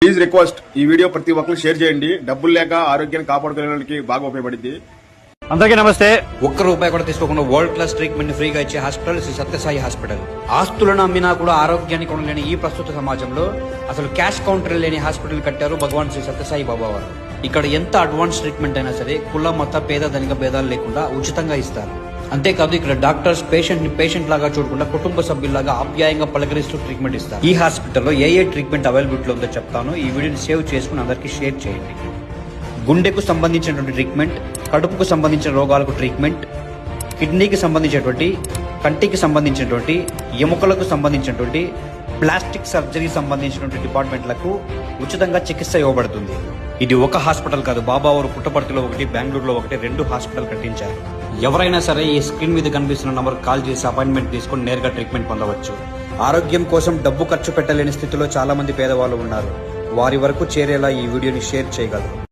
Please request ఈ video ప్రతి ఒక్కరు షేర్ చేయండి. డబ్బులు లేక ఆరోగ్యాన్ని కాపాడుకునే వాళ్ళకి బాగా ఉపయోగపడింది. అందరికీ నమస్తే. ₹1 కూడా తీసుకోకుండా వరల్డ్ క్లాస్ ట్రీట్మెంట్ ఫ్రీగా ఇచ్చే హాస్పిటల్ శ్రీ సత్యసాయి హాస్పిటల్. ఆస్తులను అమ్మినా కూడా ఆరోగ్యాన్ని కొనలేని ఈ ప్రస్తుత సమాజంలో అసలు క్యాష్ కౌంటర్ లేని హాస్పిటల్ కట్టారు భగవాన్ శ్రీ సత్యసాయి బాబా వారు. ఇక్కడ ఎంత అడ్వాన్స్ ట్రీట్మెంట్ అయినా సరే కుల మత పేద ధనిక భేదాలు లేకుండా ఉచితంగా ఇస్తారు. అంతేకాదు ఇక్కడ డాక్టర్స్ పేషెంట్ ని పేషెంట్ లాగా చూడకుండా కుటుంబ సభ్యులాగా ఆప్యాయంగా పలకరిస్తూ ట్రీట్మెంట్ ఇస్తారు. ఈ హాస్పిటల్లో ఏ ట్రీట్మెంట్ అవైలబిలిటీ ఉందో చెప్తాను. ఈ వీడియోని సేవ్ చేసుకుని అందరికీ షేర్ చేయండి. గుండెకు సంబంధించినటువంటి ట్రీట్మెంట్, కడుపుకు సంబంధించిన రోగాలకు ట్రీట్మెంట్, కిడ్నీకి సంబంధించినటువంటి, కంటికి సంబంధించినటువంటి, ఎముకలకు సంబంధించినటువంటి, ప్లాస్టిక్ సర్జరీ సంబంధించినటువంటి డిపార్ట్మెంట్లకు ఉచితంగా చికిత్స ఇవ్వబడుతుంది. ఇది ఒక హాస్పిటల్ కాదు, బాబావారు పుట్టపర్తిలో ఒకటి, బెంగళూరులో ఒకటి, 2 హాస్పిటల్ కట్టించారు. ఎవరైనా సరే ఈ స్క్రీన్ మీద కనిపిస్తున్న నంబర్ కాల్ చేసి అపాయింట్మెంట్ తీసుకుని నేరుగా ట్రీట్మెంట్ పొందవచ్చు. ఆరోగ్యం కోసం డబ్బు ఖర్చు పెట్టలేని స్థితిలో చాలా మంది పేదవాళ్ళు ఉన్నారు. వారి వరకు చేరేలా ఈ వీడియోని షేర్ చేయగలరు.